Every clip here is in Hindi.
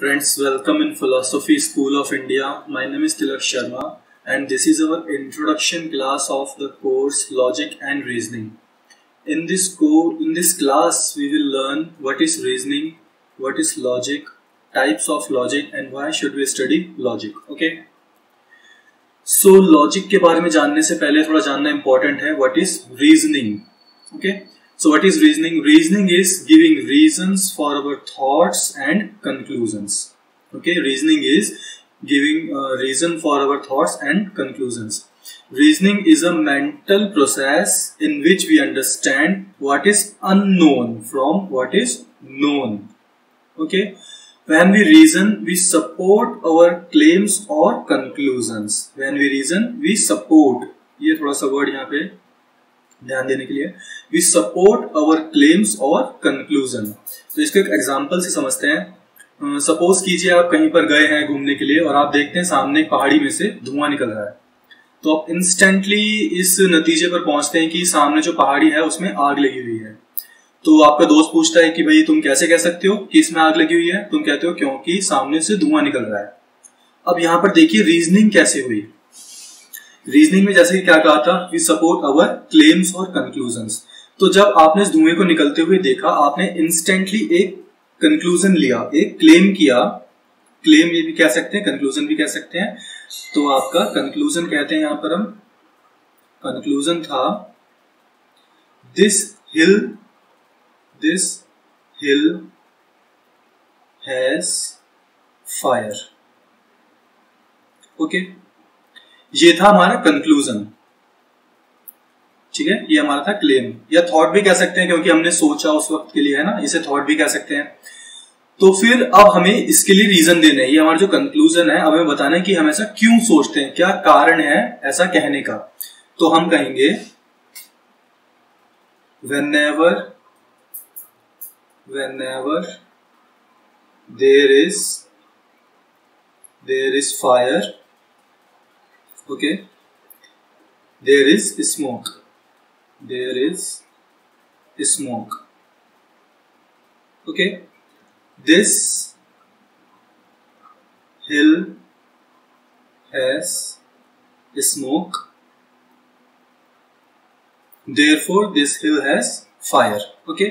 Friends, welcome in Philosophy School of India. My name is Tilak Sharma and this is our introduction class of the course Logic and Reasoning. In this class we will learn what is reasoning, what is logic, types of logic and why should we study logic. Okay. So logic के बारे में जानने से पहले थोड़ा जानना important है what is reasoning. Okay. So what is reasoning? Reasoning is giving reasons for our thoughts and conclusions. Okay, reasoning is giving reason for our thoughts and conclusions. Reasoning is a mental process in which we understand what is unknown from what is known. Okay, when we reason, we support our claims or conclusions. When we reason, we support. ये थोड़ा सा word यहाँ पे ध्यान देने के लिए we support our claims और conclusion. तो इसको एक एग्जांपल से समझते हैं. सपोज कीजिए आप कहीं पर गए हैं घूमने के लिए और आप देखते हैं सामने एक पहाड़ी में से धुआं निकल रहा है. तो आप इंस्टेंटली इस नतीजे पर पहुंचते हैं कि सामने जो पहाड़ी है उसमें आग लगी हुई है. तो आपका दोस्त पूछता है कि भाई तुम कैसे कह सकते हो कि इसमें आग लगी हुई है? तुम कहते हो क्योंकि सामने से धुआं निकल रहा है. अब यहाँ पर देखिए रीजनिंग कैसे हुई. रीजनिंग में जैसे कि क्या कहा था, वी सपोर्ट अवर क्लेम्स और कंक्लूजन्स. तो जब आपने इस धुएं को निकलते हुए देखा, आपने इंस्टेंटली एक कंक्लूजन लिया, एक क्लेम किया. क्लेम ये भी कह सकते हैं, कंक्लूजन भी कह सकते हैं. तो आपका कंक्लूजन कहते हैं, यहां पर हम कंक्लूजन था this hill has fire. Okay, ये था हमारा कंक्लूजन. ठीक है, ये हमारा था क्लेम या थॉट भी कह सकते हैं क्योंकि हमने सोचा उस वक्त के लिए, है ना, इसे थॉट भी कह सकते हैं. तो फिर अब हमें इसके लिए रीजन देना है. ये हमारा जो कंक्लूजन है, अब हमें बताना है कि हम ऐसा क्यों सोचते हैं, क्या कारण है ऐसा कहने का. तो हम कहेंगे whenever there is fire, okay, there is smoke. Okay, this hill has smoke, therefore this hill has fire. Okay,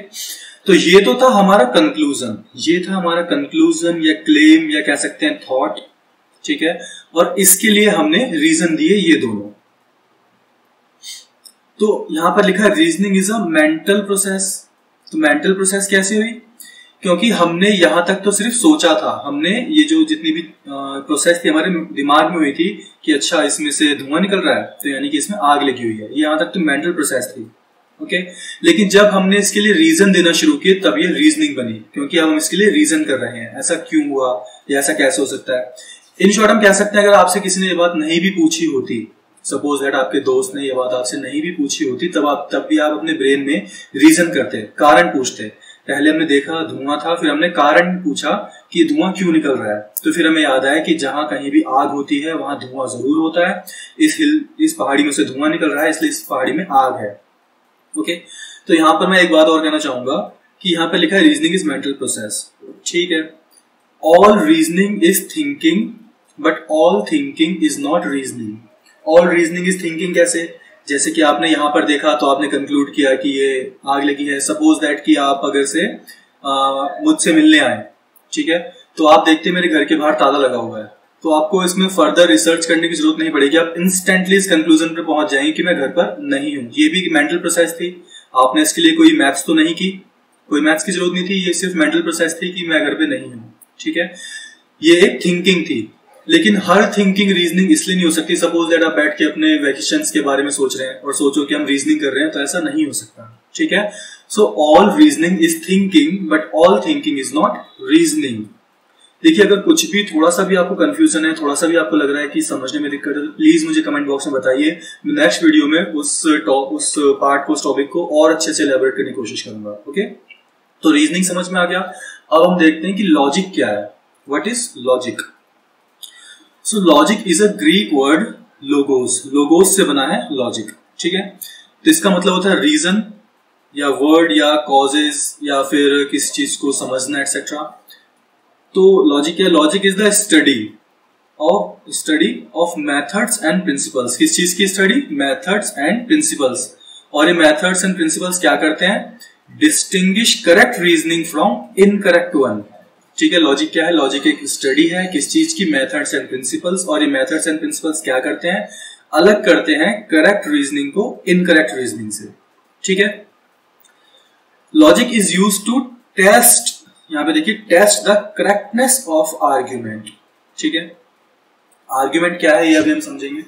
तो ये तो था हमारा कंक्लूजन. ये था हमारा कंक्लूजन या क्लेम या कह सकते हैं थॉट. ठीक है, और इसके लिए हमने रीजन दिए ये दोनों. तो यहां पर लिखा है reasoning is a mental process. तो मेंटल प्रोसेस कैसे हुई? क्योंकि हमने यहां तक तो सिर्फ सोचा था. हमने ये जो जितनी भी प्रोसेस थी हमारे दिमाग में हुई थी कि अच्छा इसमें से धुआं निकल रहा है तो यानी कि इसमें आग लगी हुई है. ये यहां तक तो मेंटल प्रोसेस थी. ओके, लेकिन जब हमने इसके लिए रीजन देना शुरू किए तब ये रीजनिंग बनी, क्योंकि अब हम इसके लिए रीजन कर रहे हैं. ऐसा क्यों हुआ या ऐसा कैसे हो सकता है. इन शॉर्ट हम कह सकते हैं अगर आपसे किसी ने ये बात नहीं भी पूछी होती, सपोज दैट आपके दोस्त ने ये बात आपसे नहीं भी पूछी होती, तब भी आप अपने ब्रेन में रीजन करते, कारण पूछते. पहले हमने देखा धुआं था, फिर हमने कारण पूछा कि धुआं क्यों निकल रहा है. तो फिर हमें याद आया कि जहां कहीं भी आग होती है वहां धुआं जरूर होता है. इस पहाड़ी में से धुआं निकल रहा है इसलिए इस पहाड़ी में आग है. ओके, तो यहां पर मैं एक बात और कहना चाहूंगा कि यहां पर लिखा है रीजनिंग इज मेंटल प्रोसेस. ठीक है, all reasoning is thinking but all thinking is not reasoning. All reasoning is thinking कैसे? जैसे कि आपने यहां पर देखा तो आपने कंक्लूड किया कि ये आग लगी है. सपोज दैट कि आप अगर से मुझसे मिलने आए, ठीक है, तो आप देखते मेरे घर के बाहर ताला लगा हुआ है, तो आपको इसमें फर्दर रिसर्च करने की जरूरत नहीं पड़ेगी. आप इंस्टेंटली इस कंक्लूजन पर पहुंच जाएंगे कि मैं घर पर नहीं हूं. ये भी मेंटल प्रोसेस थी. आपने इसके लिए कोई मैथ्स तो नहीं की, कोई मैथ्स की जरूरत नहीं थी. ये सिर्फ मेंटल प्रोसेस थी कि मैं घर पे नहीं हूं. ठीक है, ये एक थिंकिंग थी. लेकिन हर थिंकिंग रीजनिंग इसलिए नहीं हो सकती. सपोज दैट आप बैठ के अपने वेकेशंस के बारे में सोच रहे हैं और सोचो कि हम रीजनिंग कर रहे हैं, तो ऐसा नहीं हो सकता. ठीक है, so all reasoning is thinking but all thinking is not reasoning. देखिए, अगर कुछ भी थोड़ा सा भी आपको कंफ्यूजन है, थोड़ा सा भी आपको लग रहा है कि समझने में दिक्कत है, तो प्लीज मुझे कमेंट बॉक्स में बताइए. नेक्स्ट वीडियो में उस पार्ट को, उस टॉपिक को और अच्छे से एलैबोरेट करने की कोशिश करूंगा. ओके, तो रीजनिंग समझ में आ गया. अब हम देखते हैं कि लॉजिक क्या है. What is logic? So logic is a Greek word logos. Logos से बना है लॉजिक. ठीक है, तो इसका मतलब होता है रीजन या वर्ड या कॉजेज या फिर किसी चीज को समझना एक्सेट्रा. तो लॉजिक क्या है? Logic is the study of methods and principles. किस चीज की स्टडी? Methods and principles. और ये मेथड्स एंड प्रिंसिपल्स क्या करते हैं? Distinguish correct reasoning from incorrect one. ठीक है, लॉजिक क्या है? लॉजिक एक स्टडी है किस चीज की? Methods and principles. और ये मेथड्स एंड प्रिंसिपल्स क्या करते हैं? अलग करते हैं करेक्ट रीजनिंग को इनकरेक्ट रीजनिंग से। ठीक है, logic is use to test, यहां पे देखिए, test the correctness of argument. ठीक है, आर्ग्यूमेंट क्या है ये अभी हम समझेंगे।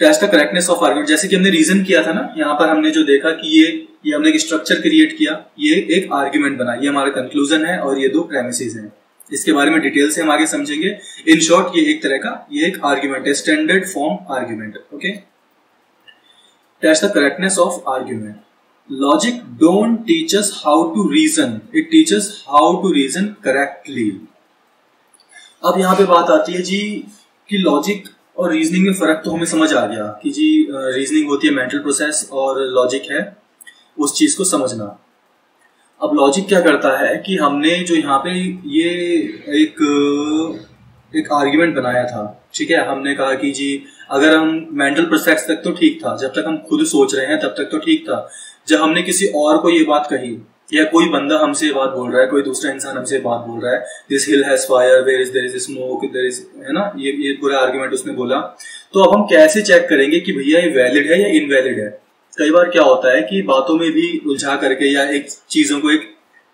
Test the correctness of argument, जैसे कि हमने रीजन किया था ना, यहां पर हमने जो देखा कि ये हमने एक स्ट्रक्चर क्रिएट किया, ये एक आर्ग्यूमेंट बना, ये हमारा कंक्लूजन है और ये दो प्रेमिसेस हैं। इसके बारे में डिटेल से हम आगे समझेंगे। इन शॉर्ट ये एक तरह का ये एक आर्ग्यूमेंट है, standard form argument. Okay, test the correctness of argument. Logic don't teach us how to reason, it teaches how to reason correctly. अब यहां पे बात आती है जी कि लॉजिक और रीजनिंग में फर्क तो हमें समझ आ गया कि जी रीजनिंग होती है मेंटल प्रोसेस और लॉजिक है उस चीज को समझना। अब लॉजिक क्या करता है कि हमने जो यहाँ पे ये एक आर्ग्यूमेंट बनाया था। ठीक है, हमने कहा कि जी अगर हम मेंटल प्रोसेस तक तो ठीक था, जब तक हम खुद सोच रहे हैं तब तक तो ठीक था। जब हमने किसी और को ये बात कही या कोई बंदा हमसे ये बात बोल रहा है, कोई दूसरा इंसान हमसे बात बोल रहा है, this hill has fire, there is smoke, there is, है ना, ये पूरा आर्ग्यूमेंट उसने बोला। तो अब हम कैसे चेक करेंगे कि भैया ये वैलिड है या इनवैलिड है? कई बार क्या होता है कि बातों में भी उलझा करके या एक चीजों को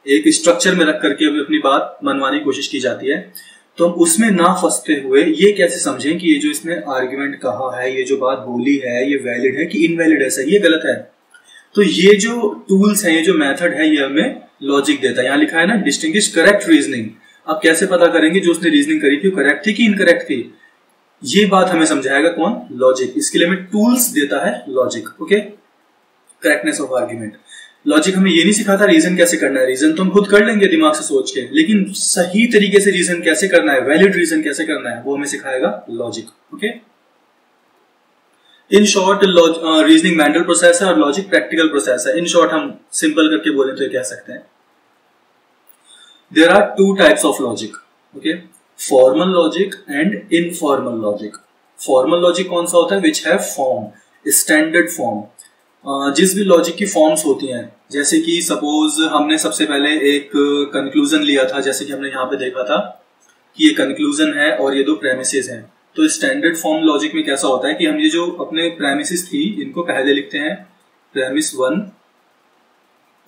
एक स्ट्रक्चर में रख करके अपनी बात मनवाने की कोशिश की जाती है। तो हम उसमें ना फंसते हुए ये कैसे समझें कि ये जो इसने आर्ग्यूमेंट कहा है, ये जो बात बोली है, ये वैलिड है कि इनवैलिड है, सही है गलत है? तो ये जो टूल्स हैं, ये जो मेथड है, ये हमें लॉजिक देता है। यहाँ लिखा है ना, डिस्टिंग्विश करेक्ट रीजनिंग। अब कैसे पता करेंगे जो उसने रीजनिंग करी थी वो करेक्ट थी कि इनकरेक्ट थी? ये बात हमें समझाएगा कौन? लॉजिक। इसके लिए हमें टूल्स देता है logic. Okay, correctness of argument. Logic हमें ये नहीं सिखाता रीजन कैसे करना है, रीजन तो हम खुद कर लेंगे दिमाग से सोच के, लेकिन सही तरीके से रीजन कैसे करना है, वैलिड रीजन कैसे करना है, वो हमें सिखाएगा logic. Okay, in short reasoning mental process है और लॉजिक प्रैक्टिकल प्रोसेस है। इन शॉर्ट हम सिंपल करके बोले तो ये कह सकते हैं there are two types of logic. Okay, formal logic and informal logic. Formal logic कौन सा होता है? Which have form, standard form. जिस भी लॉजिक की फॉर्म्स होती हैं, जैसे कि सपोज हमने सबसे पहले एक कंक्लूजन लिया था, जैसे कि हमने यहाँ पे देखा था कि ये कंक्लूजन है और ये दो प्रेमिसेस हैं। तो स्टैंडर्ड फॉर्म लॉजिक में कैसा होता है कि हम ये जो अपने प्रेमिसेस थी इनको पहले लिखते हैं premise 1,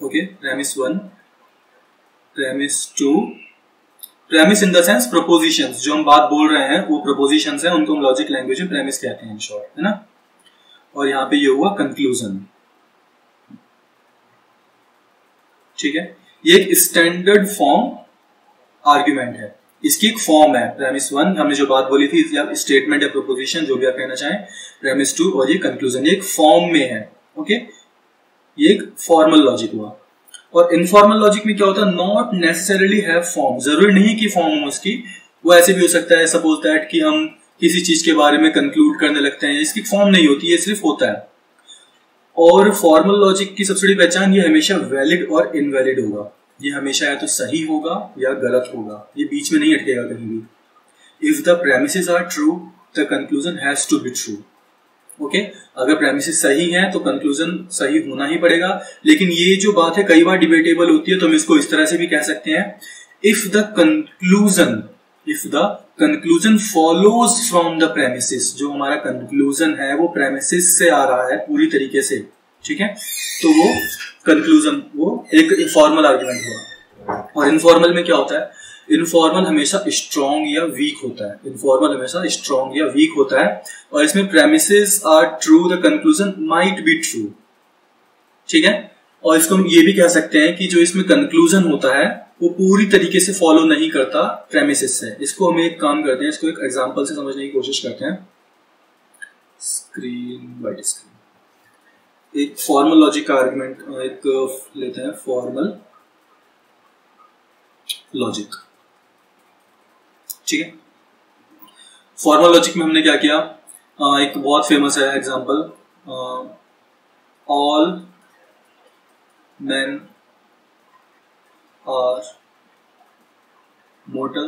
okay, premise 1, premise 2, premise in the sense propositions, जो हम बात बोल रहे हैं वो प्रपोजिशंस हैं, उनको हम लॉजिक लैंग्वेज में प्रेमिस कहते हैं इन शॉर्ट, है ना। और यहां पे ये हुआ कंक्लूजन। ठीक है, ये एक स्टैंडर्ड फॉर्म आर्ग्यूमेंट है, इसकी एक फॉर्म है। प्रेमिस 1 हमने जो बात बोली थी, या स्टेटमेंट या प्रोपोजिशन जो भी आप कहना चाहें, प्रेमिस 2 और ये कंक्लूजन, ये एक फॉर्म में है। ओके, ये एक फॉर्मल लॉजिक हुआ। और इनफॉर्मल लॉजिक में क्या होता है? नॉट नेसेसरीली हैव फॉर्म, जरूरी नहीं कि फॉर्म हो उसकी, वो ऐसे भी हो सकता है सपोज दैट कि हम किसी चीज के बारे में कंक्लूड करने लगते हैं, इसकी फॉर्म नहीं होती, ये सिर्फ होता है। और फॉर्मल लॉजिक की सबसे बड़ी पहचान, ये हमेशा वैलिड और इनवैलिड होगा, ये हमेशा या तो सही होगा या गलत होगा, ये बीच में नहीं अटकेगा कहीं भी। If the premises are true the conclusion has to be true. Okay, अगर प्रेमिसेस सही हैं तो कंक्लूजन सही होना ही पड़ेगा। लेकिन ये जो बात है कई बार डिबेटेबल होती है, तो हम इसको इस तरह से भी कह सकते हैं, if the conclusion follows from the premises, जो हमारा कंक्लूजन है वो प्रेमिसेस से आ रहा है पूरी तरीके से, ठीक है, तो वो कंक्लूजन, वो एक इनफॉर्मल आर्ग्यूमेंट हुआ। और इनफॉर्मल में क्या होता है? इनफॉर्मल हमेशा स्ट्रॉन्ग या वीक होता है, इनफॉर्मल हमेशा स्ट्रॉन्ग या वीक होता है। और इसमें premises are true, the conclusion might be true, ठीक है। और इसको हम ये भी कह सकते हैं कि जो इसमें कंक्लूजन होता है वो पूरी तरीके से फॉलो नहीं करता प्रेमिसेस से। इसको हम एक काम करते हैं, इसको एक एग्जांपल से समझने की कोशिश करते हैं। स्क्रीन वाइट स्क्रीन, एक फॉर्मल लॉजिक का आर्गुमेंट एक लेते हैं, फॉर्मल लॉजिक, ठीक है। फॉर्मल लॉजिक में हमने क्या किया, एक बहुत फेमस है example, all men are mortal,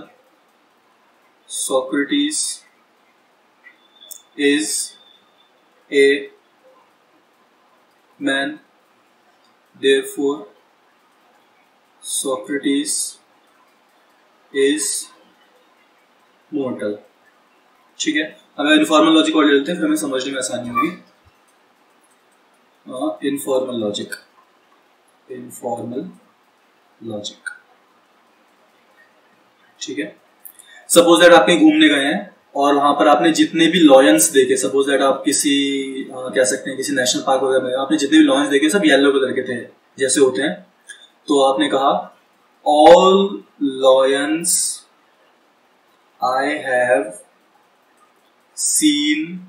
Socrates is a man, therefore Socrates is mortal। ठीक है, हमें इनफॉर्मल लॉजिक और ले लेते हैं, फिर हमें समझने में आसानी होगी। इनफॉर्मल लॉजिक, इनफॉर्मल लॉजिक, ठीक है। सपोज दैट आप कहीं घूमने गए हैं और वहां पर आपने जितने भी लॉयंस देखे, सपोज दैट आप किसी कह सकते हैं किसी नेशनल पार्क वगैरह में, आपने जितने भी लॉयंस देखे सब येलो कलर के थे जैसे होते हैं, तो आपने कहा all lions I have seen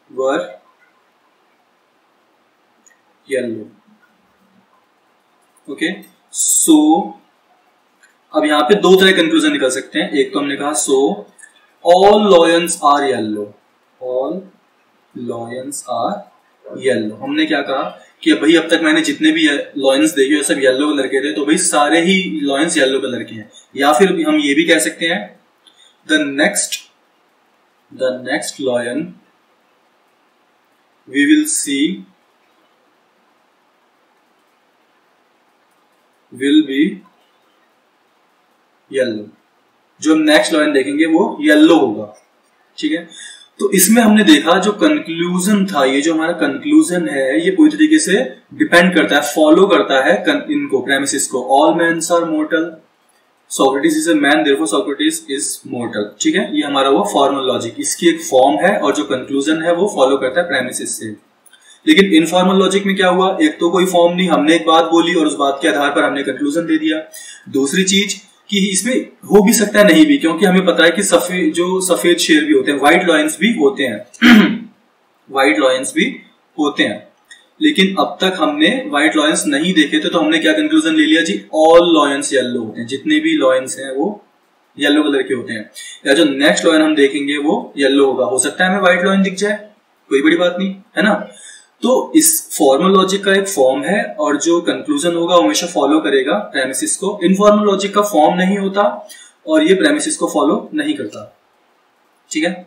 were yellow. Okay, so अब यहां पे दो तरह कंक्लूजन निकल सकते हैं। एक तो हमने कहा so all lions are yellow, all lions are yellow. हमने क्या कहा कि भाई अब तक मैंने जितने भी लॉयंस देखे सब येलो कलर के थे, तो भाई सारे ही लॉयंस येलो कलर के हैं। या फिर हम ये भी कह सकते हैं the next lion we will see will be yellow. जो हम नेक्स्ट लॉयन देखेंगे वो येलो होगा, ठीक है। तो इसमें हमने देखा जो कंक्लूजन था, ये जो हमारा कंक्लूजन है ये पूरी तरीके से डिपेंड करता है, फॉलो करता है इनको, प्रेमिसिस को। All mens are mortal, Socrates is a man, therefore Socrates is mortal, ठीक है। ये हमारा वो फॉर्मल लॉजिक, इसकी एक फॉर्म है और जो कंक्लूजन है वो फॉलो करता है प्रेमिसिस से। लेकिन इनफॉर्मल लॉजिक में क्या हुआ, एक तो कोई फॉर्म नहीं, हमने एक बात बोली और उस बात के आधार पर हमने कंक्लूजन दे दिया। दूसरी चीज कि इसमें हो भी सकता है नहीं भी, क्योंकि हमें पता है कि सफेद शेर भी होते हैं, व्हाइट लॉयंस भी होते हैं व्हाइट लॉयंस भी होते हैं। लेकिन अब तक हमने व्हाइट लॉयंस नहीं देखे थे, तो हमने क्या कंक्लूजन ले लिया जी, ऑल लॉयंस येलो होते हैं, जितने भी लॉयंस हैं वो येलो कलर के होते हैं। या जो नेक्स्ट लॉयन हम देखेंगे वो येलो होगा। हो सकता है हमें व्हाइट लॉयन दिख जाए, कोई बड़ी बात नहीं है ना। तो इस फॉर्मल लॉजिक का एक फॉर्म है और जो कंक्लूजन होगा हमेशा फॉलो करेगा प्रेमिसिस को। इनफॉर्मल लॉजिक का फॉर्म नहीं होता और ये प्रेमिसिस को फॉलो नहीं करता, ठीक है।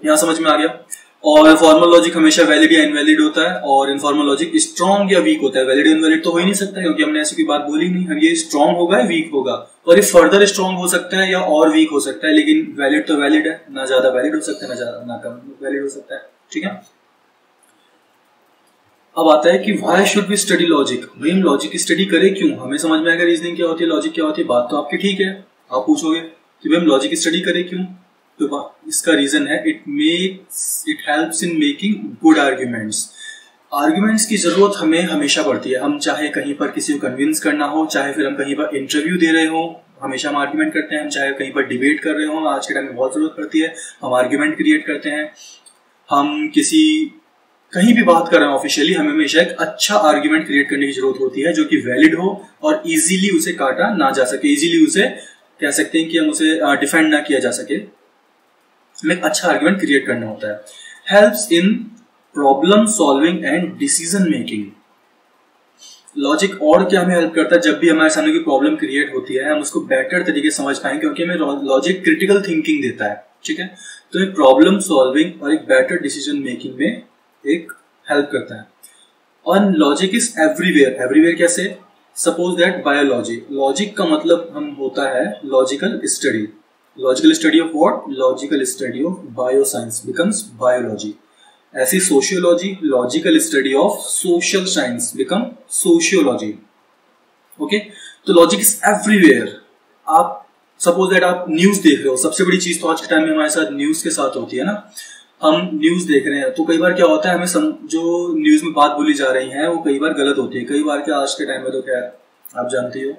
यहां समझ में आ गया। और फॉर्मल लॉजिक हमेशा वैलिड या इनवैलिड होता है और इनफॉर्मल लॉजिक स्ट्रॉन्ग या वीक होता है। वैलिड इनवैलिड तो हो ही नहीं सकता, क्योंकि हमने ऐसी कोई बात बोली नहीं। हम ये स्ट्रॉन्ग होगा या वीक होगा, और ये फर्दर स्ट्रॉन्ग हो सकता है या और वीक हो सकता है, लेकिन वैलिड तो वैलिड है, ना ज्यादा वैलिड हो सकता है ना कम वैलिड हो सकता है, ठीक है। अब आता है कि why should we study logic. भाई हम लॉजिक की स्टडी करें क्यों, हमें समझ में आएगा रीजनिंग क्या होती है, लॉजिक क्या होती है। बात तो आपकी ठीक है, आप पूछोगे कि भाई हम लॉजिक की स्टडी करें क्यों, तो इसका रीजन है it helps in making good arguments. Arguments की जरूरत हमें हमेशा पड़ती है। हम चाहे कहीं पर किसी को कन्विंस करना हो, चाहे फिर हम कहीं पर इंटरव्यू दे रहे हो, हमेशा हम आर्ग्यूमेंट करते हैं। हम चाहे कहीं पर डिबेट कर रहे हो, आज के टाइम में बहुत जरूरत पड़ती है, हम आर्ग्यूमेंट क्रिएट करते हैं। हम किसी कहीं भी बात कर रहे हैं ऑफिशियली, हमें हमेशा एक अच्छा आर्ग्यूमेंट क्रिएट करने की जरूरत होती है जो कि वैलिड हो और इजीली उसे काटा ना जा सके, इजीली उसे कह सकते हैं कि हम उसे डिफेंड ना किया जा सके। हमें एक अच्छा आर्ग्यूमेंट क्रिएट करना होता है। Helps in problem solving and decision making. Logic और क्या हमें हेल्प करता है, जब भी हमारे सामने कोई प्रॉब्लम क्रिएट होती है हम उसको बेटर तरीके से समझ पाएं, क्योंकि हमें लॉजिक क्रिटिकल थिंकिंग देता है, ठीक है। तो एक प्रॉब्लम सॉल्विंग और एक बेटर डिसीजन मेकिंग में एक हेल्प करता है। और लॉजिक इज एवरीवेयर। एवरीवेयर कैसे, सपोज दैट बायोलॉजी, लॉजिक का मतलब हम होता है logical study. Logical study of what, logical study of bioscience becomes biology. ऐसी sociology, logical study of social science become sociology. Okay, तो लॉजिक इज एवरीवेयर। आप सपोज दैट आप न्यूज देख रहे हो, सबसे बड़ी चीज तो आज के टाइम में हमारे साथ न्यूज के साथ होती है ना। हम न्यूज देख रहे हैं तो कई बार क्या होता है, हमें जो न्यूज में बात बोली जा रही है वो कई बार गलत होती है। कई बार क्या, आज के टाइम में तो खैर आप जानते हो,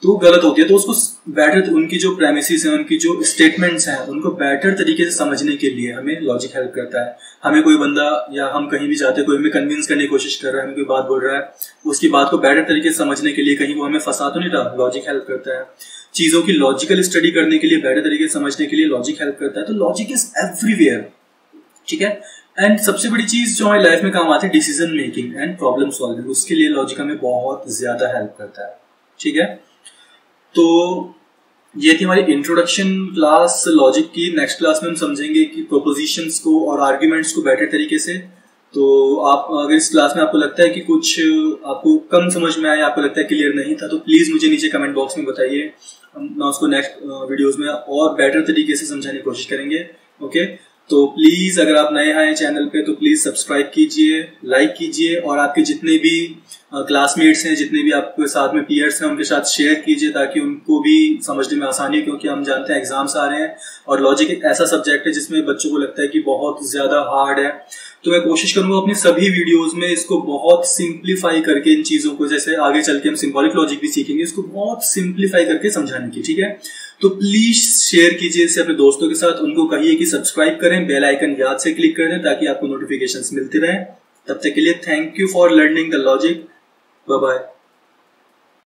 तो गलत होती है। तो उसको बेटर, उनकी जो प्रेमिसेस हैं, उनकी जो स्टेटमेंट्स हैं, उनको बेटर तरीके से समझने के लिए हमें लॉजिक हेल्प करता है। हमें कोई बंदा या हम कहीं भी जाते हैं, कोई हमें कन्विंस करने की कोशिश कर रहा है, हमें कोई बात बोल रहा है, उसकी बात को बेटर तरीके से समझने के लिए कहीं वो हमें फंसा तो नहीं रहा, लॉजिक हेल्प करता है। चीजों की लॉजिकल स्टडी करने के लिए, बेटर तरीके से समझने के लिए लॉजिक हेल्प करता है। तो लॉजिक इज एवरीवेयर, ठीक है। एंड सबसे बड़ी चीज जो हमारी लाइफ में काम आती है, decision making and problem solving, उसके लिए लॉजिक हमें बहुत ज्यादा हेल्प करता है, ठीक है। तो ये थी हमारी इंट्रोडक्शन क्लास लॉजिक की। नेक्स्ट क्लास में हम समझेंगे कि प्रोपोजिशंस को और आर्ग्यूमेंट्स को बेटर तरीके से। तो आप अगर इस क्लास में आपको लगता है कि कुछ आपको कम समझ में आया, आपको लगता है क्लियर नहीं था, तो प्लीज मुझे नीचे कमेंट बॉक्स में बताइए। मैं उसको नेक्स्ट वीडियोस में और बेटर तरीके से समझाने की कोशिश करेंगे। ओके, तो प्लीज अगर आप नए हैं चैनल पे तो प्लीज सब्सक्राइब कीजिए, लाइक कीजिए, और आपके जितने भी क्लासमेट्स हैं, जितने भी आपके साथ में पीयर्स हैं, उनके साथ शेयर कीजिए ताकि उनको भी समझने में आसानी हो। क्योंकि हम जानते हैं एग्जाम्स आ रहे हैं और लॉजिक एक ऐसा सब्जेक्ट है जिसमें बच्चों को लगता है कि बहुत ज्यादा हार्ड है। तो मैं कोशिश करूंगा अपनी सभी वीडियोस में इसको बहुत सिंप्लीफाई करके, इन चीजों को, जैसे आगे चल के हम सिंबॉलिक लॉजिक भी सीखेंगे, इसको बहुत सिंप्लीफाई करके समझाने की, ठीक है। तो प्लीज शेयर कीजिए इसे अपने दोस्तों के साथ, उनको कहिए कि सब्सक्राइब करें, बेल आइकन याद से क्लिक कर दें ताकि आपको नोटिफिकेशंस मिलते रहें। तब तक के लिए thank you for learning the logic. Bye bye.